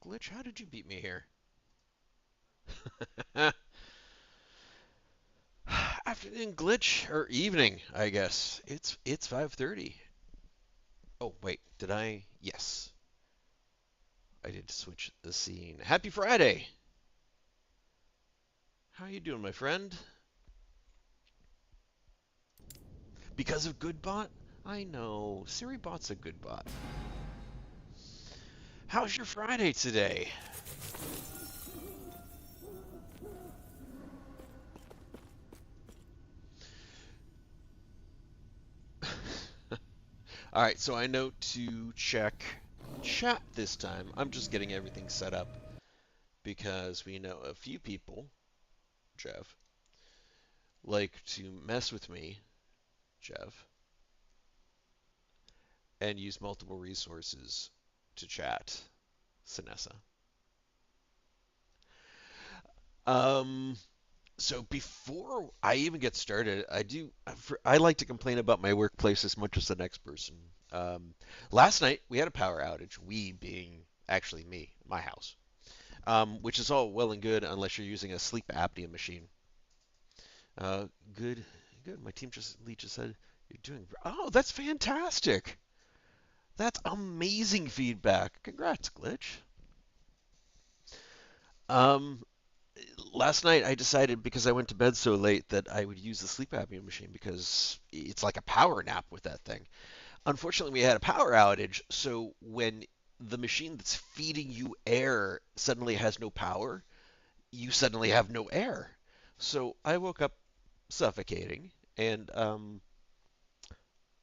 Glitch, how did you beat me here? Afternoon, Glitch, or evening, I guess. It's 5:30. Oh, wait, did I? Yes, I did switch the scene. Happy Friday. How you doing, my friend? Because of good bot? I know. Siri bot's a good bot. How's your Friday today? All right, so I know to check chat this time. I'm just getting everything set up because we know a few people, Jeff, like to mess with me, Jeff, and use multiple resources to chat, Sinessa. Um, so before I even get started, I like to complain about my workplace as much as the next person. Last night we had a power outage. We being actually me, my house, which is all well and good unless you're using a sleep apnea machine. Good, good. My team just Lee just said you're doing. Oh, that's fantastic. That's amazing feedback. Congrats, Glitch. Um, Last night I decided because I went to bed so late that I would use the sleep apnea machine because it's like a power nap with that thing. Unfortunately, we had a power outage, so when the machine that's feeding you air suddenly has no power, you suddenly have no air. So I woke up suffocating and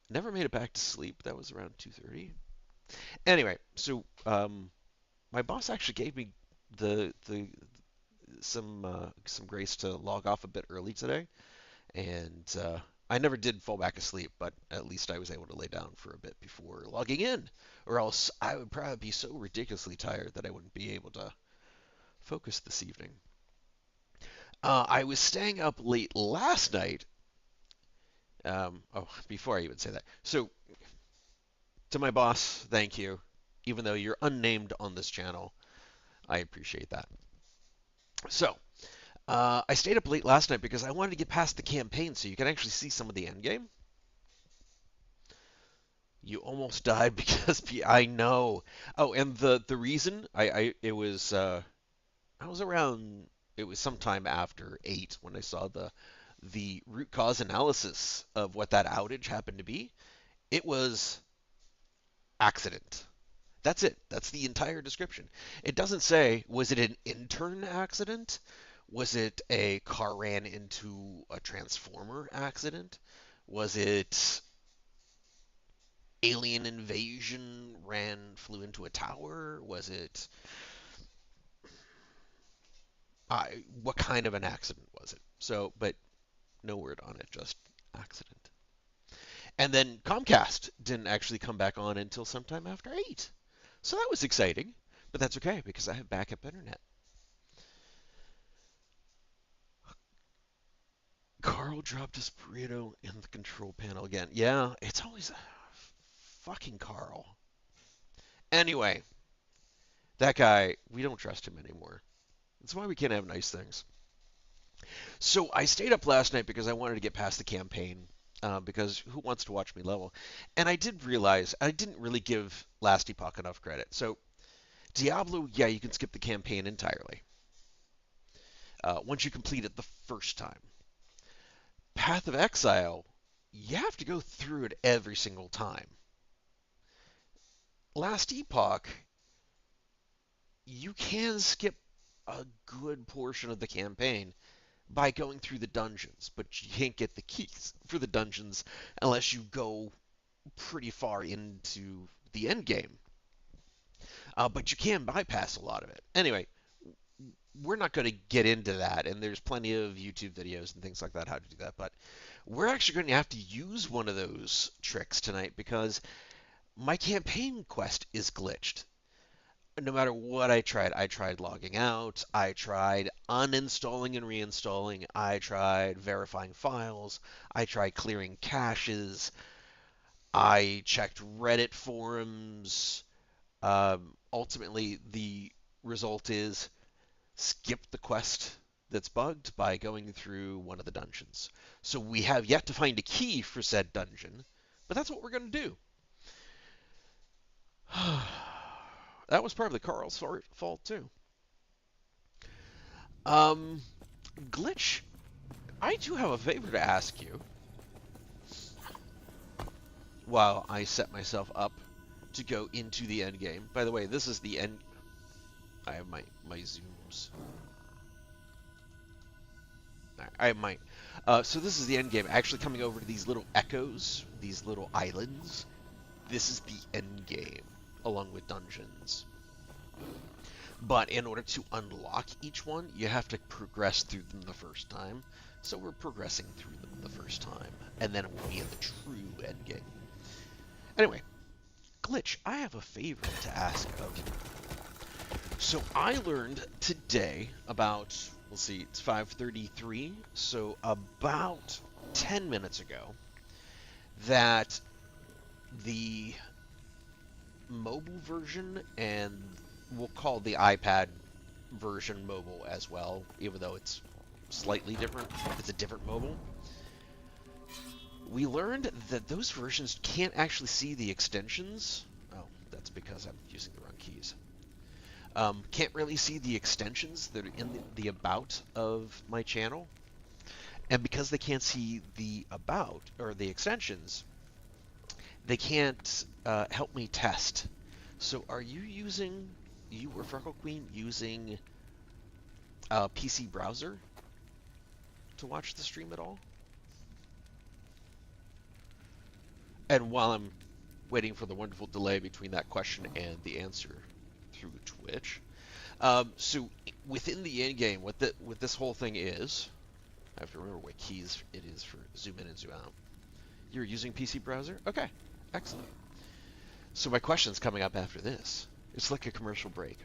never made it back to sleep. That was around 2:30. Anyway, so my boss actually gave me the some grace to log off a bit early today, and I never did fall back asleep, but at least I was able to lay down for a bit before logging in, or else I would probably be so ridiculously tired that I wouldn't be able to focus this evening. I was staying up late last night. Before I even say that, so to my boss, thank you. Even though you're unnamed on this channel, I appreciate that. So, I stayed up late last night because I wanted to get past the campaign so you can actually see some of the end game. You almost died because I know. Oh, and the reason I it was I was around it was sometime after 8 when I saw the root cause analysis of what that outage happened to be. It was accident. That's it. That's the entire description. It doesn't say, was it an intern accident? Was it a car ran into a transformer accident? Was it alien invasion flew into a tower? Was it what kind of an accident was it? So, but no word on it, just accident. And then Comcast didn't actually come back on until sometime after 8. So that was exciting, but that's okay because I have backup internet. Carl dropped his burrito in the control panel again. Yeah, it's always fucking Carl. Anyway, that guy, we don't trust him anymore. That's why we can't have nice things. So I stayed up last night because I wanted to get past the campaign. Because who wants to watch me level? And I did realize I didn't really give Last Epoch enough credit. So Diablo, yeah, you can skip the campaign entirely once you complete it the first time. Path of Exile, you have to go through it every single time. Last Epoch, you can skip a good portion of the campaign by going through the dungeons, but you can't get the keys for the dungeons unless you go pretty far into the end game. But you can bypass a lot of it. Anyway, we're not going to get into that, and there's plenty of YouTube videos and things like that how to do that. But we're actually going to have to use one of those tricks tonight because my campaign quest is glitched. No matter what I tried logging out, I tried uninstalling and reinstalling, I tried verifying files, I tried clearing caches, I checked Reddit forums. Ultimately, the result is skip the quest that's bugged by going through one of the dungeons. So we have yet to find a key for said dungeon, but that's what we're going to do. That was probably Carl's fault too. Um, Glitch, I do have a favor to ask you. While I set myself up to go into the end game. By the way, this is the end. I have my zooms. I have my. So this is the end game. Actually, coming over to these little echoes, these little islands. This is the end game, along with dungeons. But in order to unlock each one, you have to progress through them the first time. So we're progressing through them the first time, and then we'll be in the true end game. Anyway, Glitch, I have a favor to ask of you. So I learned today about, let's see, it's 5:33, so about 10 minutes ago, that the mobile version, and we'll call the iPad version mobile as well, even though it's slightly different. It's a different mobile. We learned that those versions can't actually see the extensions. Oh, that's because I'm using the wrong keys. Can't really see the extensions that are in the about of my channel. And because they can't see the about, or the extensions, they can't help me test. So are you or Freckle Queen, using a PC browser to watch the stream at all? And while I'm waiting for the wonderful delay between that question and the answer through Twitch, so within the end game, what this whole thing is, I have to remember what keys it is for zoom in and zoom out. You're using PC browser? Okay, excellent. So my question's coming up after this. It's like a commercial break.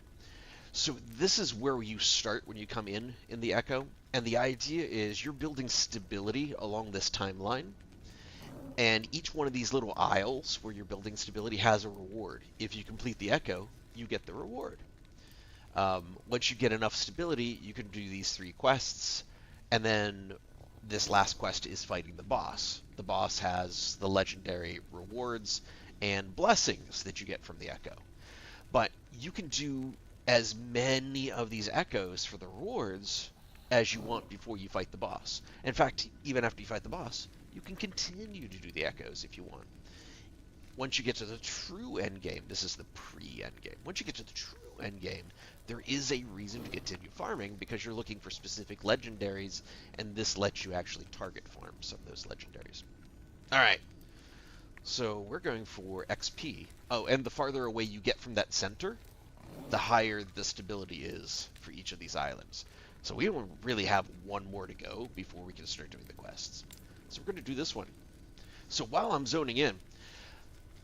So this is where you start when you come in the Echo, and the idea is you're building stability along this timeline. And each one of these little aisles where you're building stability has a reward. If you complete the Echo, you get the reward. Once you get enough stability, you can do these 3 quests, and then this last quest is fighting the boss. The boss has the legendary rewards and blessings that you get from the Echo. But you can do as many of these Echoes for the rewards as you want before you fight the boss. In fact, even after you fight the boss, you can continue to do the Echoes if you want. Once you get to the true endgame, this is the pre-endgame. Once you get to the true endgame, there is a reason to continue farming because you're looking for specific legendaries, and this lets you actually target farm some of those legendaries. Alright, so we're going for XP. Oh, and the farther away you get from that center, the higher the stability is for each of these islands. So we don't really have one more to go before we can start doing the quests. So we're going to do this one. So while I'm zoning in,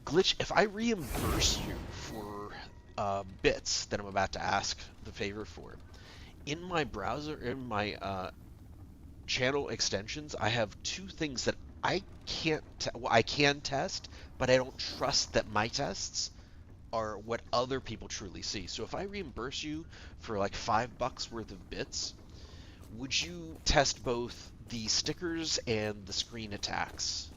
Glitch, if I reimburse you for bits that I'm about to ask the favor for, in my browser, in my channel extensions, I have 2 things that I I can test, but I don't trust that my tests are what other people truly see. So if I reimburse you for like $5 worth of bits, would you test both the stickers and the screen attacks?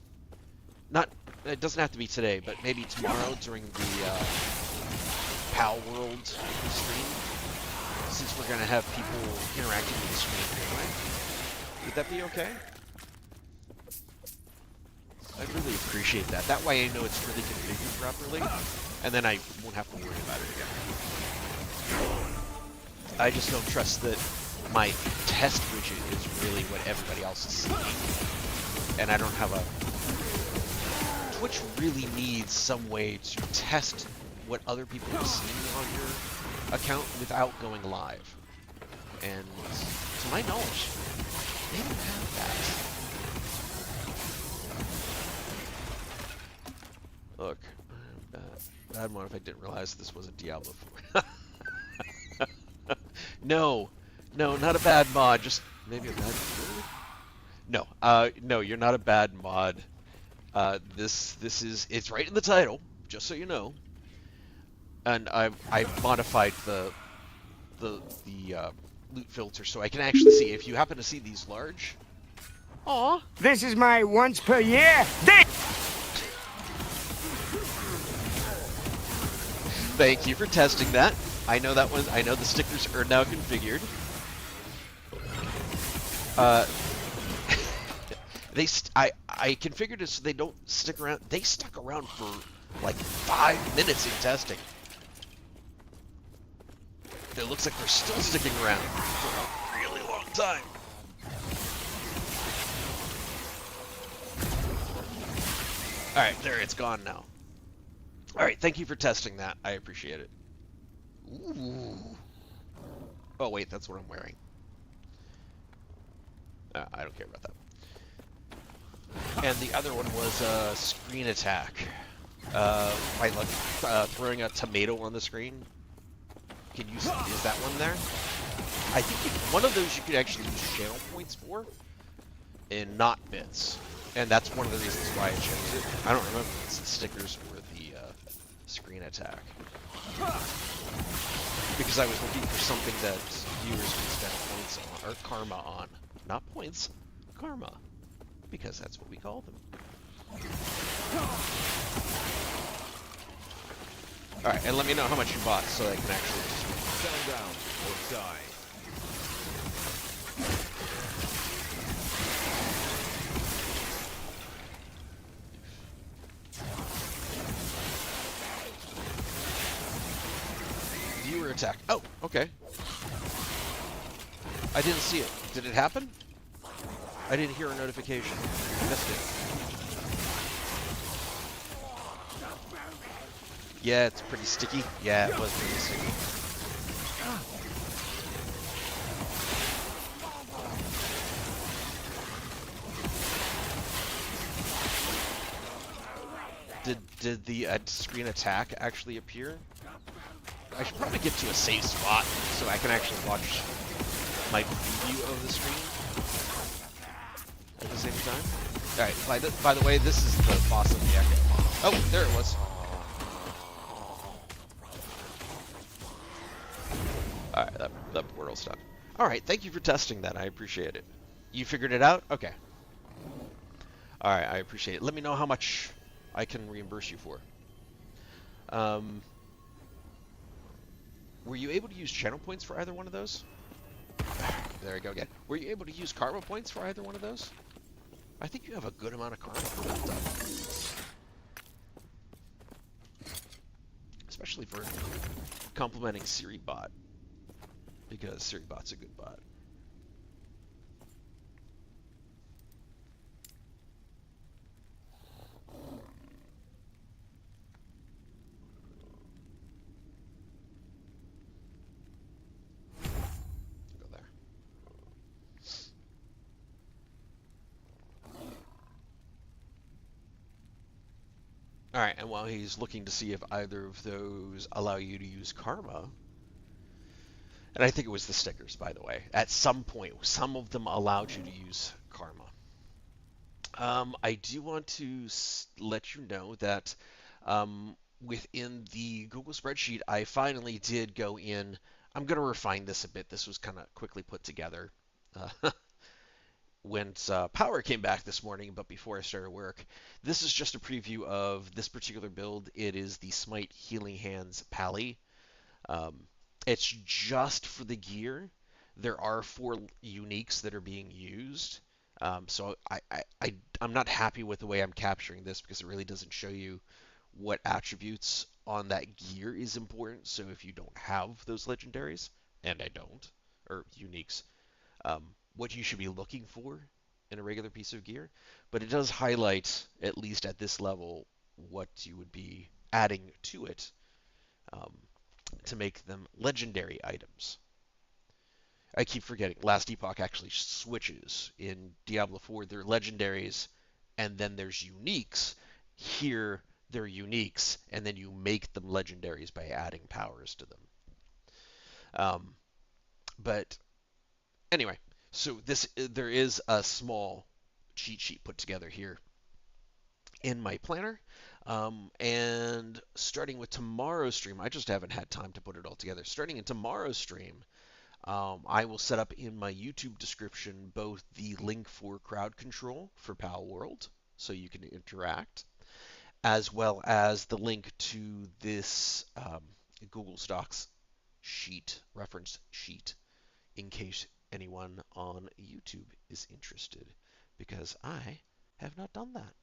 Not, it doesn't have to be today, but maybe tomorrow during the Pal World stream, since we're going to have people interacting with the screen anyway. Would that be okay? I'd really appreciate that. That way I know it's really configured properly, and then I won't have to worry about it again. I just don't trust that my test widget is really what everybody else is seeing. And I don't have a... Twitch really needs some way to test what other people are seeing on your account without going live. And to my knowledge, they don't have that. Look, bad mod if I didn't realize this was a Diablo 4. No, not a bad mod, just maybe a bad mod. No, no, you're not a bad mod. This is, it's right in the title, just so you know. And I modified the the loot filter so I can actually see if you happen to see these large. Aw. This is my once per year day. Thank you for testing that. I know that one. I know the stickers are now configured. I configured it so they don't stick around. They stuck around for like 5 minutes in testing. It looks like they're still sticking around for a really long time. All right, there, it's gone now. All right, thank you for testing that. I appreciate it. Ooh. Oh wait, that's what I'm wearing. I don't care about that. And the other one was screen attack. By like throwing a tomato on the screen. Can you see, is that one there? I think one of those you could actually use channel points for, and not bits. And that's one of the reasons why I chose it. I don't remember if it's the stickers or the screen attack. Because I was looking for something that viewers could spend points on, or karma on. Not points, karma. Because that's what we call them. Alright, and let me know how much you bought so I can actually just... Settle down or die. Viewer attack. Oh, okay. I didn't see it. Did it happen? I didn't hear a notification. I missed it. Yeah, it's pretty sticky. Yeah, it was pretty sticky. Did the screen attack actually appear? I should probably get to a safe spot so I can actually watch my preview of the screen at the same time. Alright, by the way, this is the boss of the Echo. Oh, there it was. Alright, that portal's done. Alright, thank you for testing that. I appreciate it. You figured it out? Okay. Alright, I appreciate it. Let me know how much I can reimburse you for. Were you able to use channel points for either one of those? There we go again. Were you able to use karma points for either one of those? I think you have a good amount of karma built up. Especially for complimenting SiriBot. Because SiriBot's a good bot. Go there. Alright, and while he's looking to see if either of those allow you to use karma, and I think it was the stickers, by the way. At some point, some of them allowed you to use karma. I do want to let you know that within the Google spreadsheet, I finally did go in. I'm going to refine this a bit. This was kind of quickly put together when power came back this morning, but before I started work. This is just a preview of this particular build. It is the Smite Healing Hands Pally. It's just for the gear. There are 4 uniques that are being used. So I'm not happy with the way I'm capturing this because it really doesn't show you what attributes on that gear is important. So if you don't have those legendaries, and I don't, or uniques, what you should be looking for in a regular piece of gear. But it does highlight, at least at this level, what you would be adding to it. To make them legendary items. I keep forgetting, Last Epoch actually switches. In Diablo 4, they're legendaries, and then there's uniques. Here, they're uniques, and then you make them legendaries by adding powers to them. But anyway, so there is a small cheat sheet put together here in my planner. And starting with tomorrow's stream, I just haven't had time to put it all together. Starting in tomorrow's stream, I will set up in my YouTube description both the link for crowd control for Pal World, so you can interact, as well as the link to this Google Docs sheet, reference sheet, in case anyone on YouTube is interested, because I have not done that.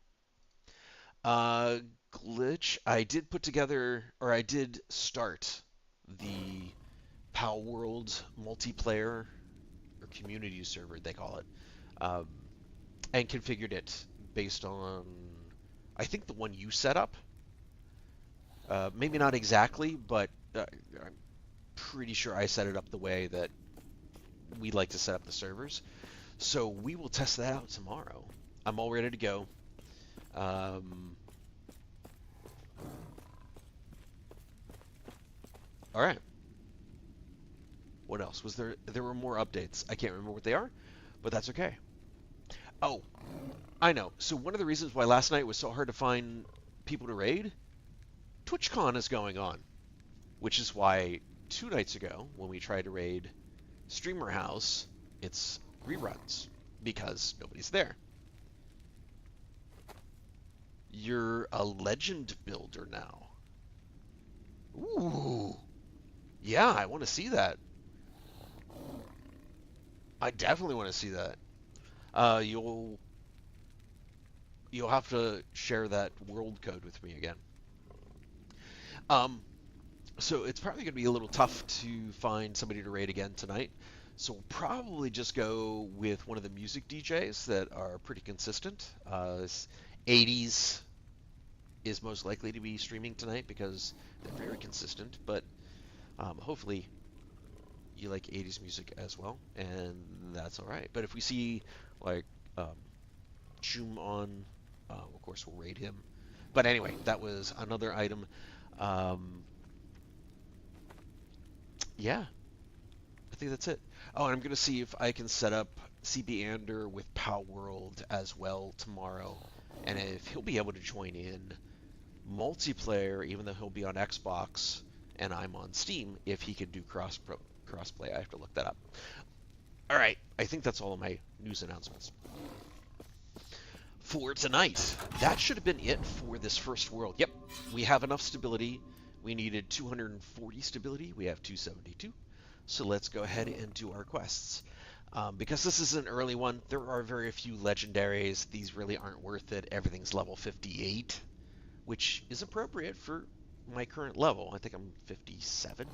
Uh, Glitch, I did put together, or I did start the Pal World multiplayer or community server, they call it, um, and configured it based on, I think, the one you set up. Maybe not exactly, but I'm pretty sure I set it up the way that we like to set up the servers. So we will test that out tomorrow. I'm all ready to go. All right. What else? Was there? There were more updates. I can't remember what they are, but that's okay. Oh, I know. So one of the reasons why last night was so hard to find people to raid, TwitchCon is going on, which is why 2 nights ago when we tried to raid Streamer House, it's reruns because nobody's there. You're a legend builder now. Ooh. Yeah, I want to see that. I definitely want to see that. You'll have to share that world code with me again. Um, so it's probably going to be a little tough to find somebody to raid again tonight. So we'll probably just go with one of the music DJs that are pretty consistent. 80s is most likely to be streaming tonight because they're very consistent, but hopefully you like 80s music as well, and that's all right. But if we see like Choom on, of course we'll raid him. But anyway, that was another item. Yeah, I think that's it. Oh, and I'm gonna see if I can set up CB Ander with Pow World as well tomorrow, and if he'll be able to join in multiplayer, even though he'll be on Xbox and I'm on Steam, if he could do crossplay. I have to look that up. All right, I think that's all of my news announcements for tonight. That should have been it for this first world. Yep, we have enough stability. We needed 240 stability. We have 272. So let's go ahead and do our quests. Because this is an early one, there are very few legendaries. These really aren't worth it. Everything's level 58, which is appropriate for my current level. I think I'm 57.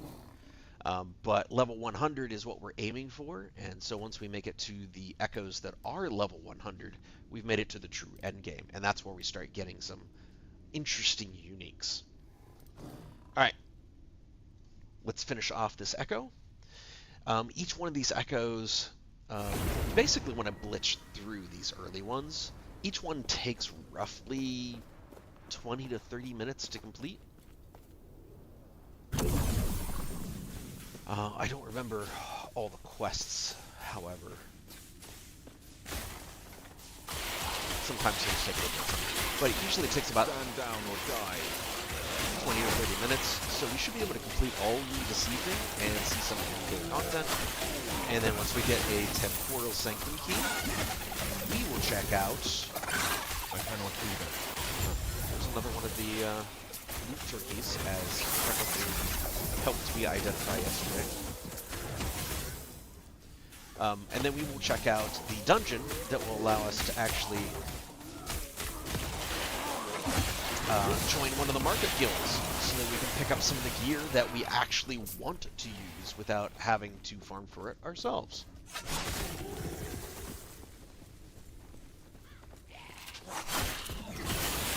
But level 100 is what we're aiming for, and so once we make it to the echoes that are level 100, we've made it to the true endgame, and that's where we start getting some interesting uniques. Alright, let's finish off this echo. Each one of these echoes, basically when I blitz through these early ones, each one takes roughly 20 to 30 minutes to complete. I don't remember all the quests, however. Sometimes things take a little bit, but it usually takes about 20 or 30 minutes, so we should be able to complete all of them this evening and see some in-game content. And then once we get a Temporal Sanctum key, we will check out... I cannot do that. There's another one of the loot turkeys, as Freckleton helped me identify yesterday. And then we will check out the dungeon that will allow us to actually join one of the market guilds, so that we can pick up some of the gear that we actually want to use without having to farm for it ourselves.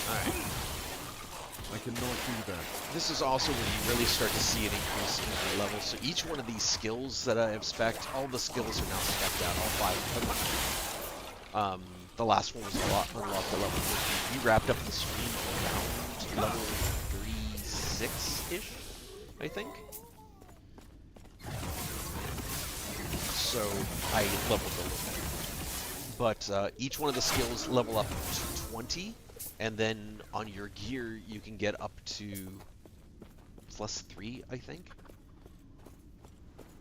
Alright. I cannot do that. This is also when you really start to see an increase in your level. So each one of these skills that I have spec'd, all the skills are now spec'd out, all 5 of them. The last one was unlocked at level 50. We wrapped up the stream around level 36-ish, I think. So I leveled a little bit. But each one of the skills level up to 20, And then on your gear, you can get up to +3, I think.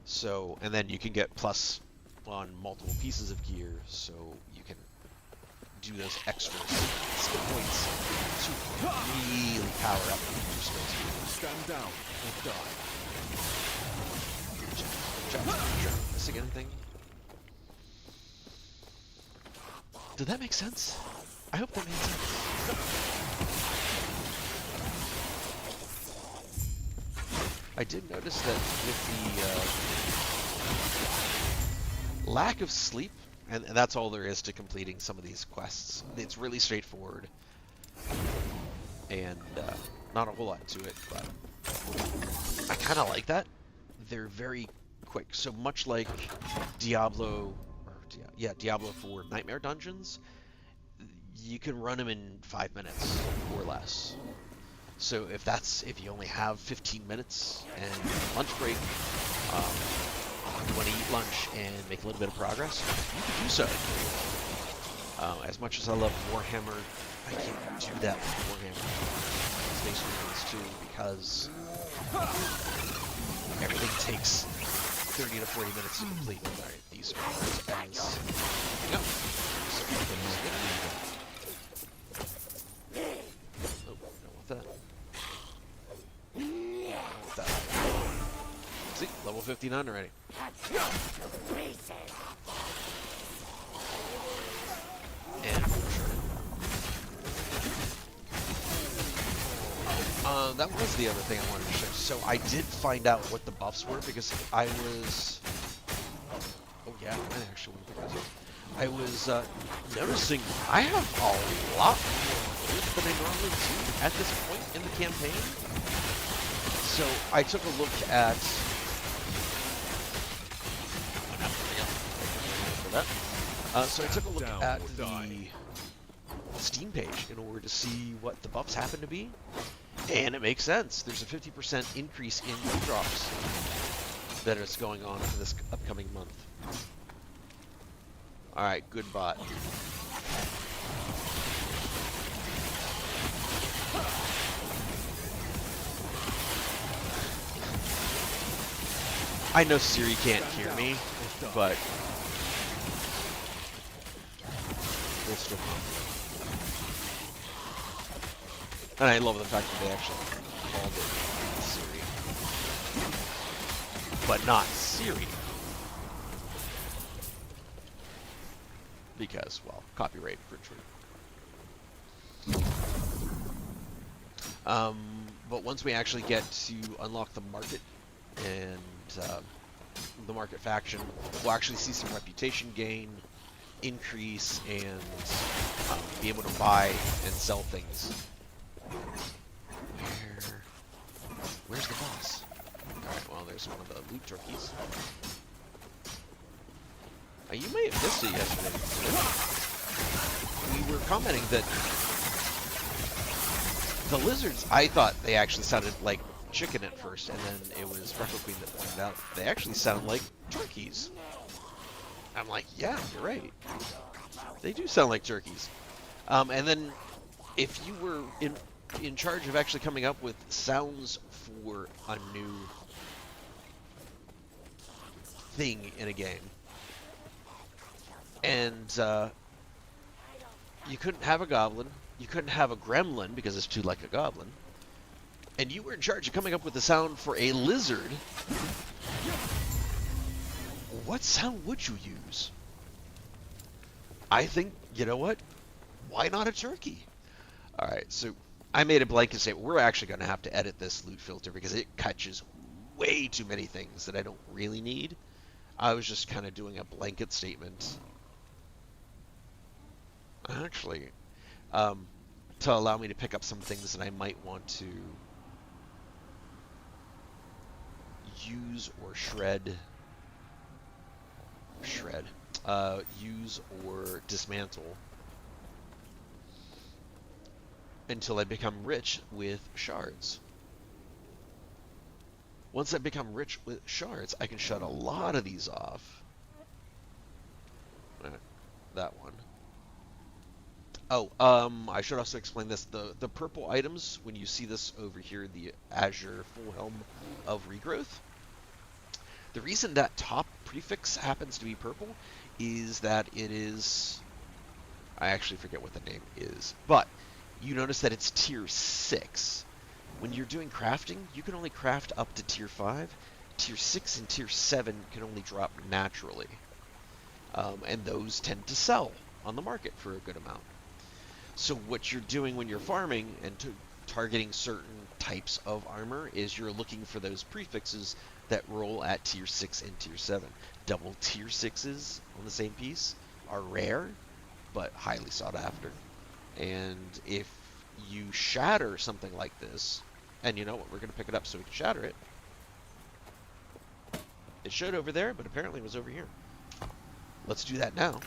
So, and then you can get plus on multiple pieces of gear, so you can do those extra skill points to really power up your skills. Stand down or die. Missing anything? Did that make sense? I hope that made sense. I did notice that with the lack of sleep, and that's all there is to completing some of these quests, it's really straightforward, and not a whole lot to it, but I kind of like that. They're very quick, so much like Diablo, Diablo 4 Nightmare Dungeons, you can run them in 5 minutes or less. So if you only have 15 minutes and lunch break, you want to eat lunch and make a little bit of progress, you can do so. As much as I love Warhammer, I can't do that with Warhammer Space Marines 2 because everything takes 30 to 40 minutes to complete. Alright, these are as... Yep. So we can just get oh, don't want that. See, level 59 already. And that was the other thing I wanted to show. So I did find out what the buffs were because I was... Oh yeah, I actually want to pick this up. I was noticing I have a lot more loot than I normally do at this point in the campaign. So I took a look at... so I took a look at the Steam page in order to see what the buffs happen to be, and it makes sense. There's a 50% increase in loot drops that is going on for this upcoming month. Alright, good bot. I know Siri can't hear me, but we'll still come. And I love the fact that they actually called it Siri, but not Siri, because, well, copyright infringement. But once we actually get to unlock the market and the market faction, we'll actually see some reputation gain, increase, and be able to buy and sell things. Where's the boss? Alright, well, there's one of the loot turkeys. You may have missed it yesterday. We were commenting that the lizards, I thought they actually sounded like chicken at first, and then it was Freckle Queen that pointed out they actually sound like turkeys. I'm like, yeah, you're right. They do sound like turkeys. And then if you were in charge of actually coming up with sounds for a new thing in a game, and you couldn't have a goblin, you couldn't have a gremlin because it's too like a goblin, and you were in charge of coming up with the sound for a lizard, what sound would you use? I think, you know what? Why not a turkey? Alright, so I made a blanket statement. We're actually going to have to edit this loot filter because it catches way too many things that I don't really need. I was just kind of doing a blanket statement. Actually, to allow me to pick up some things that I might want to use or use or dismantle until I become rich with shards. Once I become rich with shards, I can shut a lot of these off. That one. Oh, I should also explain this. The purple items, when you see this over here, the Azure Full Helm of Regrowth, the reason that top prefix happens to be purple is that it is. I actually forget what the name is, but you notice that it's tier 6. When you're doing crafting, you can only craft up to tier 5. Tier 6 and tier 7 can only drop naturally. And those tend to sell on the market for a good amount. So what you're doing when you're farming and targeting certain types of armor is you're looking for those prefixes that roll at tier 6 and tier 7. Double tier 6s on the same piece are rare, but highly sought after. And if you shatter something like this, and you know what, we're going to pick it up so we can shatter it. It showed over there, but apparently it was over here. Let's do that now.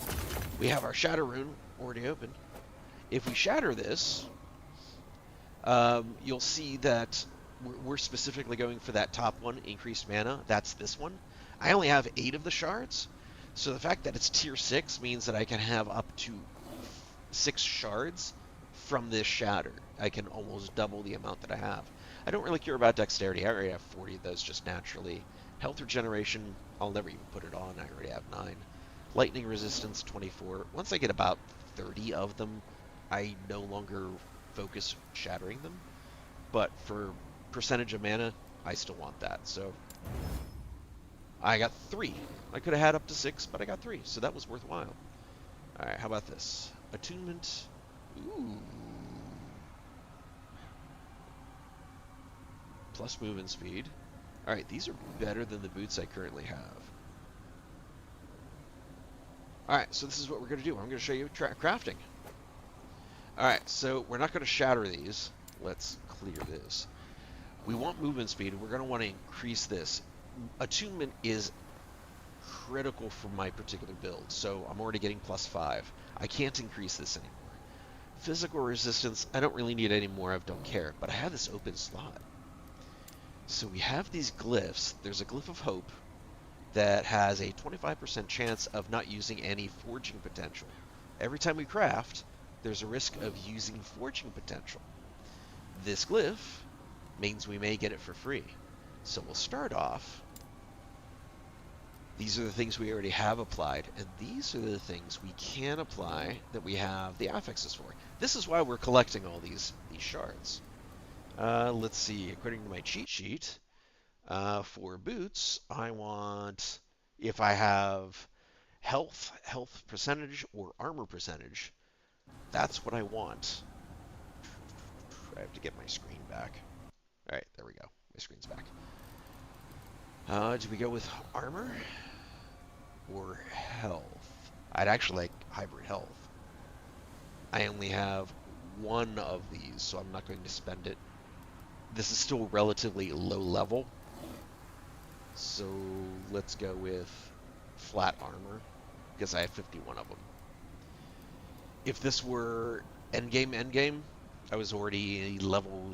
We have our shatter rune already open. If we shatter this, you'll see that we're specifically going for that top one, increased mana. That's this one. I only have 8 of the shards, so the fact that it's tier 6 means that I can have up to 6 shards from this shatter. I can almost double the amount that I have. I don't really care about dexterity. I already have 40 of those just naturally. Health regeneration, I'll never even put it on. I already have 9. Lightning resistance, 24. Once I get about 30 of them, I no longer focus shattering them. But for percentage of mana, I still want that. So I got 3. I could have had up to 6, but I got 3, so that was worthwhile. Alright, how about this? Attunement. Ooh. Plus movement speed. Alright, these are better than the boots I currently have. Alright, so this is what we're going to do. I'm going to show you crafting. Alright, so we're not going to shatter these. Let's clear this. We want movement speed. We're going to want to increase this. Attunement is critical for my particular build, so I'm already getting plus 5. I can't increase this anymore. Physical resistance, I don't really need any more of, don't care, but I have this open slot. So we have these glyphs. There's a glyph of hope that has a 25% chance of not using any forging potential. Every time we craft, there's a risk of using forging potential. This glyph means we may get it for free. So we'll start off. These are the things we already have applied, and these are the things we can apply that we have the affixes for. This is why we're collecting all these shards. Let's see, according to my cheat sheet, for boots, I want, if I have health percentage, or armor percentage, that's what I want. I have to get my screen back. Alright, there we go. My screen's back. Do we go with armor or health? I'd actually like hybrid health. I only have 1 of these, so I'm not going to spend it. This is still relatively low level, so let's go with flat armor, because I have 51 of them. If this were endgame, I was already level